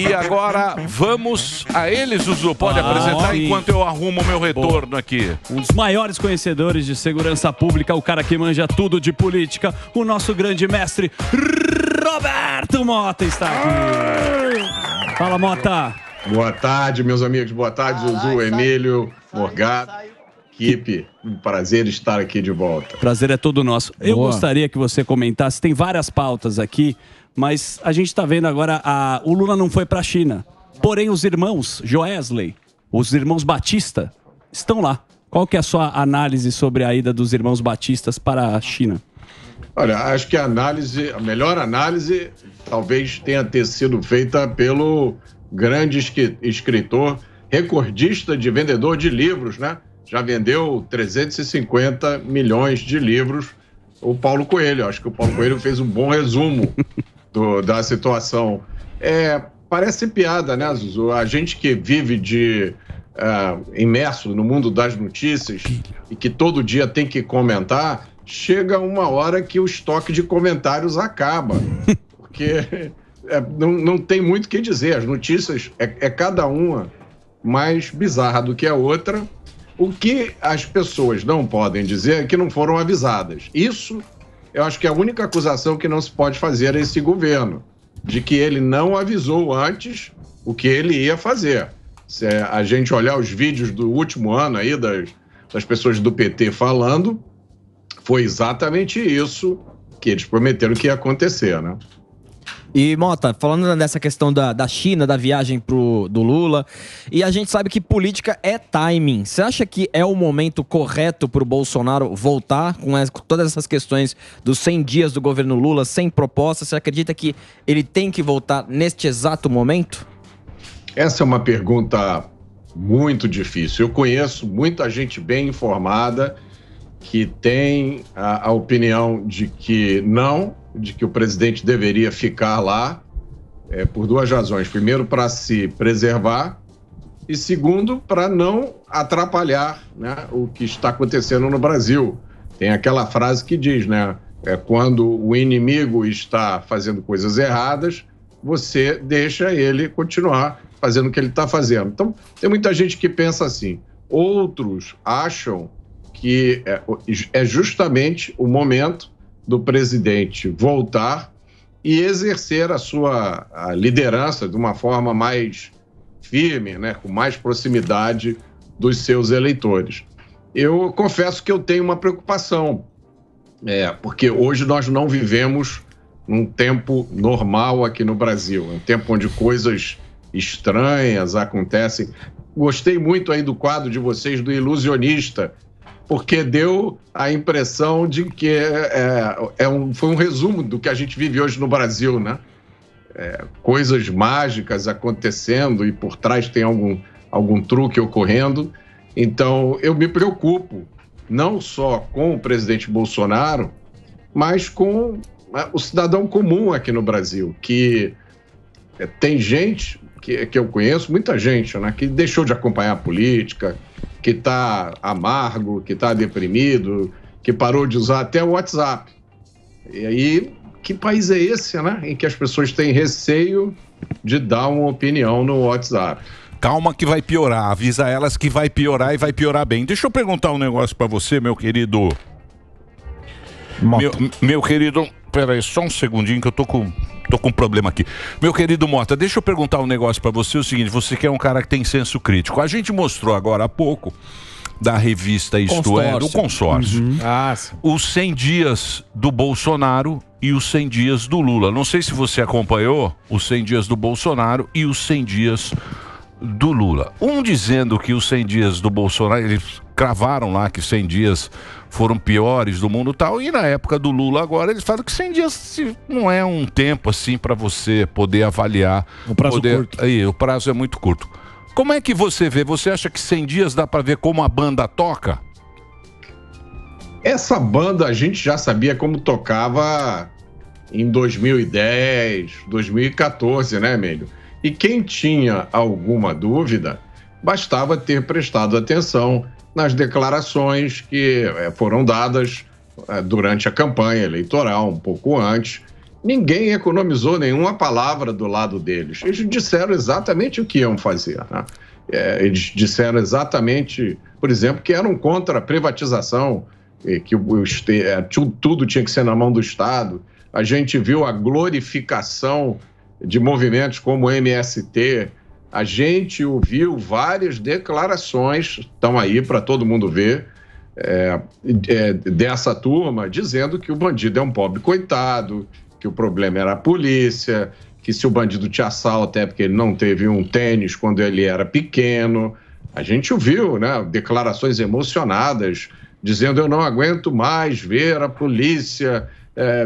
E agora vamos a ele, Zuzu. Pode apresentar enquanto eu arrumo o meu retorno aqui. Um dos maiores conhecedores de segurança pública, o cara que manja tudo de política, o nosso grande mestre Roberto Mota está aqui. Fala, Mota. Boa tarde, meus amigos. Boa tarde, Zuzu, Emílio, Morgado, equipe. Um prazer estar aqui de volta. Prazer é todo nosso. Eu gostaria que você comentasse, tem várias pautas aqui, mas a gente está vendo agora, o Lula não foi para a China. Porém, os irmãos Joesley, os irmãos Batista, estão lá. Qual que é a sua análise sobre a ida dos irmãos Batistas para a China? Olha, acho que a melhor análise talvez tenha sido feita pelo grande escritor, recordista de vendedor de livros, né? Já vendeu 350 milhões de livros, o Paulo Coelho. Acho que o Paulo Coelho fez um bom resumo da situação. Parece piada, né, Zuzu? A gente que vive imerso no mundo das notícias e que todo dia tem que comentar, chega uma hora que o estoque de comentários acaba. Porque não tem muito o que dizer. As notícias é cada uma mais bizarra do que a outra. O que as pessoas não podem dizer é que não foram avisadas. Isso, eu acho que é a única acusação que não se pode fazer a esse governo, de que ele não avisou antes o que ele ia fazer. Se a gente olhar os vídeos do último ano aí das pessoas do PT falando, foi exatamente isso que eles prometeram que ia acontecer, né? E, Mota, falando dessa questão da China, da viagem do Lula, e a gente sabe que política é timing. Você acha que é o momento correto para o Bolsonaro voltar com todas essas questões dos 100 dias do governo Lula, sem proposta? Você acredita que ele tem que voltar neste exato momento? Essa é uma pergunta muito difícil. Eu conheço muita gente bem informada que tem a opinião de que não, de que o presidente deveria ficar lá, por duas razões. Primeiro, para se preservar, e segundo, para não atrapalhar, né, o que está acontecendo no Brasil. Tem aquela frase que diz, né, quando o inimigo está fazendo coisas erradas, você deixa ele continuar fazendo o que ele está fazendo. Então, tem muita gente que pensa assim. Outros acham que é justamente o momento do presidente voltar e exercer a sua liderança de uma forma mais firme, né, com mais proximidade dos seus eleitores. Eu confesso que eu tenho uma preocupação, porque hoje nós não vivemos num tempo normal aqui no Brasil, um tempo onde coisas estranhas acontecem. Gostei muito aí do quadro de vocês do Ilusionista, porque deu a impressão de que foi um resumo do que a gente vive hoje no Brasil, né? Coisas mágicas acontecendo e por trás tem algum truque ocorrendo. Então, eu me preocupo não só com o presidente Bolsonaro, mas com o cidadão comum aqui no Brasil, que tem gente que eu conheço, muita gente, né, que deixou de acompanhar a política, que está amargo, que está deprimido, que parou de usar até o WhatsApp. E aí, que país é esse, né? Em que as pessoas têm receio de dar uma opinião no WhatsApp. Calma que vai piorar, avisa elas que vai piorar e vai piorar bem. Deixa eu perguntar um negócio para você, meu querido... Meu querido... Pera aí, só um segundinho que eu tô com um problema aqui. Meu querido Mota, deixa eu perguntar um negócio pra você, o seguinte, você que é um cara que tem senso crítico. A gente mostrou agora há pouco, da revista Isto É, do Consórcio, os 100 dias do Bolsonaro e os 100 dias do Lula. Não sei se você acompanhou os 100 dias do Bolsonaro e os 100 dias do Lula. Um dizendo que os 100 dias do Bolsonaro, eles cravaram lá que 100 dias foram piores do mundo e tal, e na época do Lula agora eles falam que 100 dias não é um tempo assim para você poder avaliar. O prazo curto. Aí, o prazo é muito curto. Como é que você vê? Você acha que 100 dias dá para ver como a banda toca? Essa banda a gente já sabia como tocava em 2010, 2014, né, Emílio? E quem tinha alguma dúvida, bastava ter prestado atenção nas declarações que foram dadas durante a campanha eleitoral, um pouco antes, ninguém economizou nenhuma palavra do lado deles. Eles disseram exatamente o que iam fazer, né? Eles disseram exatamente, por exemplo, que eram contra a privatização, que tudo tinha que ser na mão do Estado. A gente viu a glorificação de movimentos como o MST. A gente ouviu várias declarações, estão aí para todo mundo ver, dessa turma, dizendo que o bandido é um pobre coitado, que o problema era a polícia, que se o bandido te assalta é porque ele não teve um tênis quando ele era pequeno. A gente ouviu, né, declarações emocionadas, dizendo: eu não aguento mais ver a polícia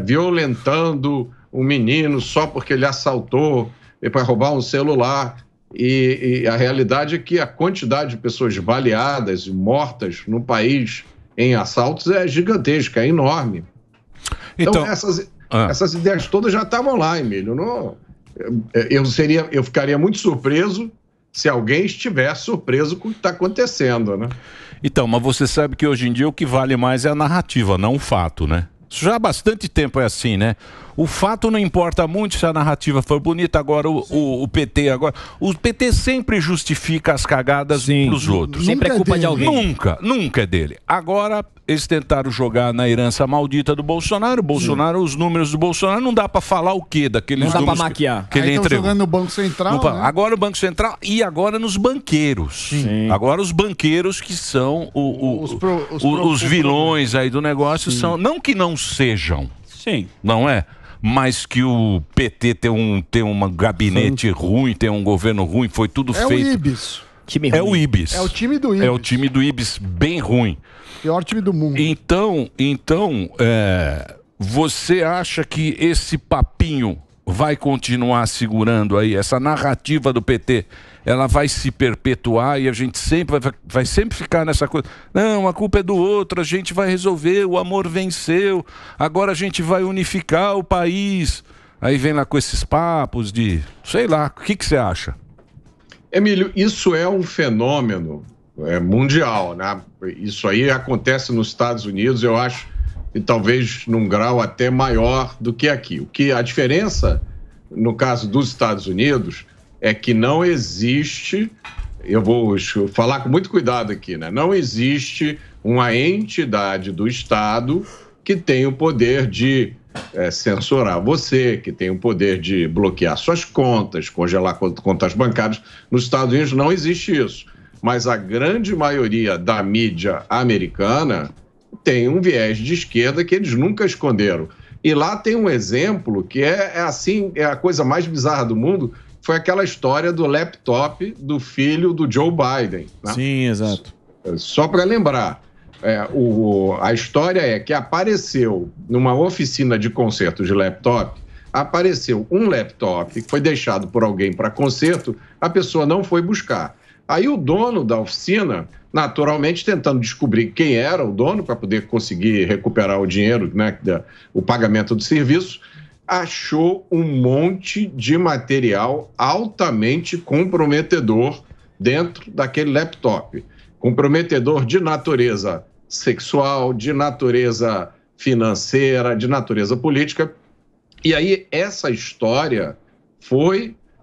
violentando um menino só porque ele assaltou para roubar um celular. E a realidade é que a quantidade de pessoas baleadas e mortas no país em assaltos é gigantesca, é enorme. Então essas ideias todas já estavam lá, Emílio. Eu ficaria muito surpreso se alguém estivesse surpreso com o que está acontecendo, né? Então, mas você sabe que hoje em dia o que vale mais é a narrativa, não o fato, né? Isso já há bastante tempo é assim, né? O fato não importa muito se a narrativa for bonita. Agora o PT o PT sempre justifica as cagadas pros outros. Sempre é culpa de alguém. Nunca é dele. Agora eles tentaram jogar na herança maldita do Bolsonaro. Os números do Bolsonaro, não dá pra falar o quê daqueles números. Não dá pra maquiar. Que ele entregou. Jogando no Banco Central, né? Agora o Banco Central e agora nos banqueiros. Sim. Agora os banqueiros que são os vilões aí do negócio. São, não que não sejam. Sim. Não é? Mas que o PT tem um gabinete ruim, tem um governo ruim, foi tudo feito. É o Ibis. É o Ibis. É o time do Ibis. É o time do Ibis bem ruim. Pior time do mundo. Então, você acha que esse papinho vai continuar segurando aí, essa narrativa do PT, ela vai se perpetuar e a gente sempre vai sempre ficar nessa coisa, não, a culpa é do outro, a gente vai resolver, o amor venceu, agora a gente vai unificar o país. Aí vem lá com esses papos de, sei lá, o que você acha? Emílio, isso é um fenômeno mundial, né? Isso aí acontece nos Estados Unidos, eu acho, e talvez num grau até maior do que aqui. O que a diferença, no caso dos Estados Unidos, é que não existe, eu vou falar com muito cuidado aqui, né? Não existe uma entidade do Estado que tem o poder de censurar você, que tem o poder de bloquear suas contas, congelar contas bancárias. Nos Estados Unidos não existe isso, mas a grande maioria da mídia americana tem um viés de esquerda que eles nunca esconderam. E lá tem um exemplo que é a coisa mais bizarra do mundo, foi aquela história do laptop do filho do Joe Biden, né? Sim, exato. Só para lembrar, a história é que apareceu numa oficina de conserto de laptop, apareceu um laptop que foi deixado por alguém para conserto, a pessoa não foi buscar. Aí o dono da oficina, naturalmente tentando descobrir quem era o dono para poder conseguir recuperar o dinheiro, né, o pagamento do serviço, achou um monte de material altamente comprometedor dentro daquele laptop. Comprometedor de natureza sexual, de natureza financeira, de natureza política. E aí essa história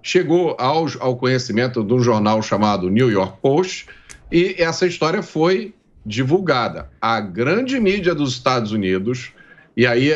chegou ao conhecimento de um jornal chamado New York Post, e essa história foi divulgada. A grande mídia dos Estados Unidos, e aí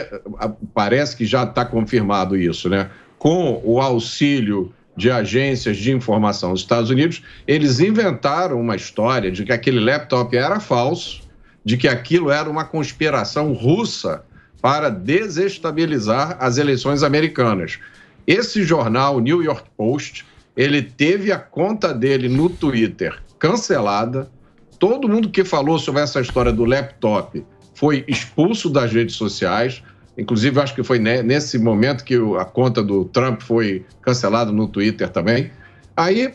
parece que já está confirmado isso, né? Com o auxílio de agências de informação dos Estados Unidos, eles inventaram uma história de que aquele laptop era falso, de que aquilo era uma conspiração russa para desestabilizar as eleições americanas. Esse jornal, New York Post, ele teve a conta dele no Twitter cancelada. Todo mundo que falou sobre essa história do laptop foi expulso das redes sociais. Inclusive, acho que foi nesse momento que a conta do Trump foi cancelada no Twitter também. Aí,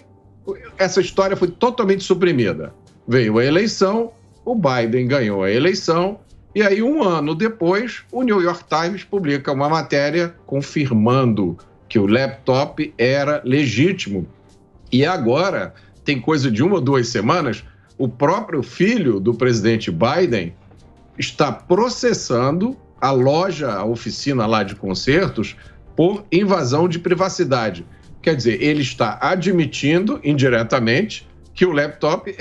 essa história foi totalmente suprimida. Veio a eleição, o Biden ganhou a eleição, e aí, um ano depois, o New York Times publica uma matéria confirmando que o laptop era legítimo. E agora, tem coisa de 1 ou 2 semanas, o próprio filho do presidente Biden está processando a loja, a oficina lá de concertos, por invasão de privacidade. Quer dizer, ele está admitindo indiretamente que o laptop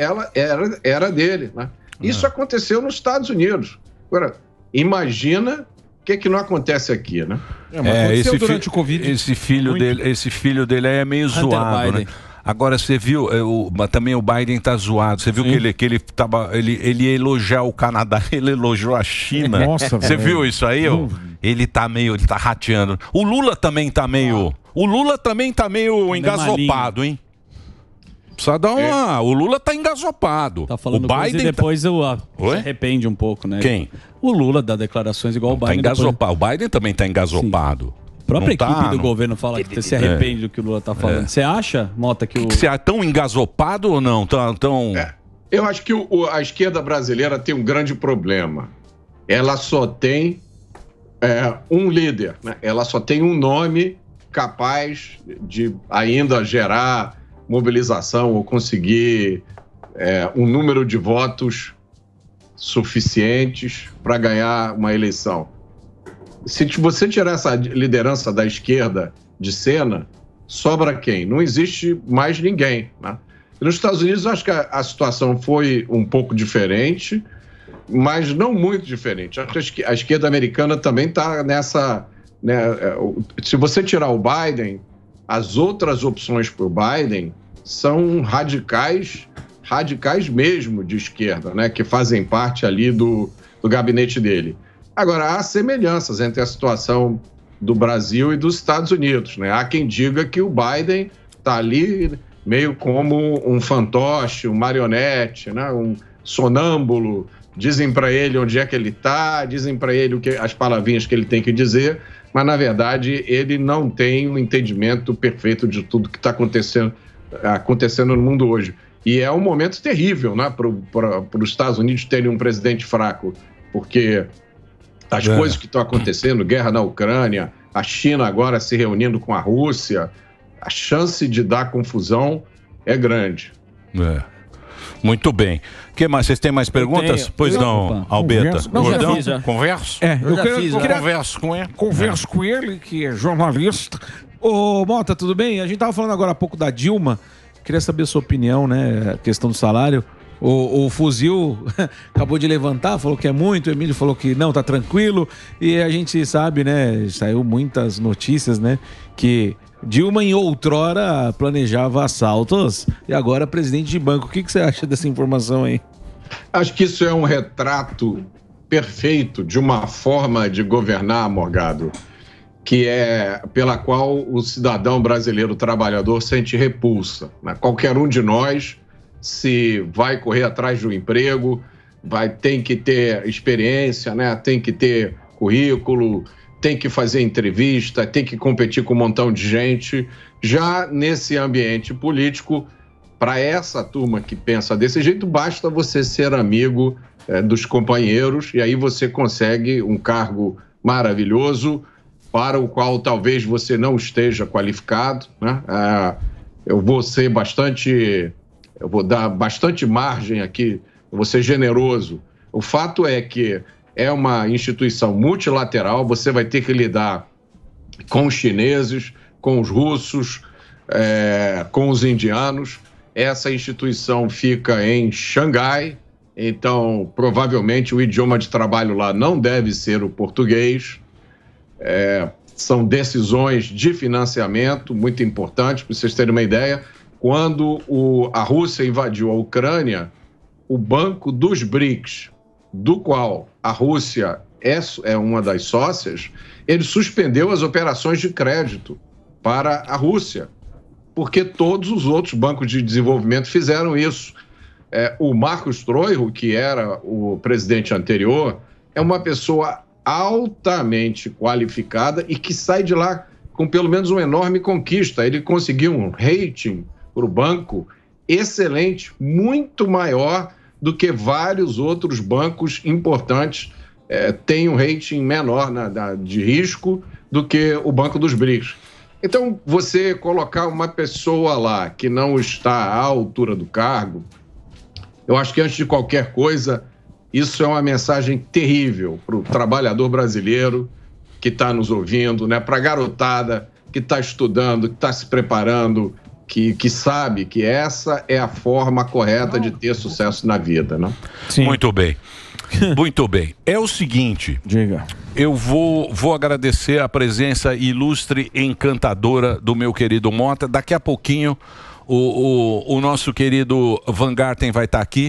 era dele, né? Isso aconteceu nos Estados Unidos. Agora, imagina o que não acontece aqui, né? Durante o Covid. Esse filho dele aí é meio zoado, né? Agora, você viu, também o Biden tá zoado. Você viu que ele ia elogiar o Canadá, ele elogiou a China. Nossa, você viu isso aí? Ele tá rateando. O Lula também tá meio engasopado, hein? Precisa dar uma... O Lula tá engasopado. Tá falando o Biden e depois se arrepende um pouco, né? Quem? O Lula dá declarações igual o Biden. Tá engasopado. O Biden também tá engasopado. A própria equipe do governo fala que você se arrepende do que o Lula tá falando. Você acha, Mota, que Você é tão engasopado ou não? Eu acho que a esquerda brasileira tem um grande problema. Ela só tem um líder, né? Ela só tem um nome capaz de ainda gerar mobilização ou conseguir um número de votos suficientes para ganhar uma eleição. Se você tirar essa liderança da esquerda de cena, sobra quem? Não existe mais ninguém, né? Nos Estados Unidos, eu acho que a situação foi um pouco diferente, mas não muito diferente. Acho que a esquerda americana também está nessa... né, se você tirar o Biden, as outras opções para o Biden são radicais mesmo de esquerda, né, que fazem parte ali do gabinete dele. Agora, há semelhanças entre a situação do Brasil e dos Estados Unidos, né? Há quem diga que o Biden está ali meio como um fantoche, um marionete, né? Um sonâmbulo. Dizem para ele onde é que ele está, dizem para ele as palavrinhas que ele tem que dizer, mas, na verdade, ele não tem um entendimento perfeito de tudo que está acontecendo no mundo hoje. E é um momento terrível, né, para os Estados Unidos terem um presidente fraco, porque as coisas que estão acontecendo, guerra na Ucrânia, a China agora se reunindo com a Rússia, a chance de dar confusão é grande. Muito bem. O que mais? Vocês têm mais perguntas? Pois não, Albeta. Gordão? Converso? Converso com ele. Converso com ele, que é jornalista. Ô, Mota, tudo bem? A gente estava falando agora há pouco da Dilma. Queria saber a sua opinião, né? A questão do salário. O Fuzil acabou de levantar, falou que é muito, o Emílio falou que não, tá tranquilo. E a gente sabe, né? Saiu muitas notícias, né? Que Dilma em outrora planejava assaltos e agora presidente de banco. O que você acha dessa informação aí? Acho que isso é um retrato perfeito de uma forma de governar, Morgado, que é pela qual o cidadão brasileiro trabalhador sente repulsa, né? Qualquer um de nós, se vai correr atrás do emprego, tem que ter experiência, né? Tem que ter currículo, tem que fazer entrevista, tem que competir com um montão de gente. Já nesse ambiente político, para essa turma que pensa desse jeito, basta você ser amigo dos companheiros e aí você consegue um cargo maravilhoso para o qual talvez você não esteja qualificado, né? Eu vou dar bastante margem aqui, vou ser generoso. O fato é que é uma instituição multilateral, você vai ter que lidar com os chineses, com os russos, com os indianos. Essa instituição fica em Xangai, então provavelmente o idioma de trabalho lá não deve ser o português. São decisões de financiamento muito importantes, para vocês terem uma ideia. Quando a Rússia invadiu a Ucrânia, o Banco dos BRICS, do qual a Rússia é uma das sócias, ele suspendeu as operações de crédito para a Rússia, porque todos os outros bancos de desenvolvimento fizeram isso. O Marcos Troiro, que era o presidente anterior, é uma pessoa altamente qualificada e que sai de lá com pelo menos uma enorme conquista. Ele conseguiu um rating para o banco excelente, muito maior do que vários outros bancos importantes têm um rating menor de risco do que o Banco dos BRICS. Então, você colocar uma pessoa lá que não está à altura do cargo, eu acho que antes de qualquer coisa, isso é uma mensagem terrível para o trabalhador brasileiro que está nos ouvindo, né? Para a garotada que está estudando, que está se preparando, que sabe que essa é a forma correta de ter sucesso na vida, né? Sim. Muito bem. Muito bem. É o seguinte. Diga. Eu vou agradecer a presença ilustre e encantadora do meu querido Mota. Daqui a pouquinho o nosso querido Van Garten vai estar aqui.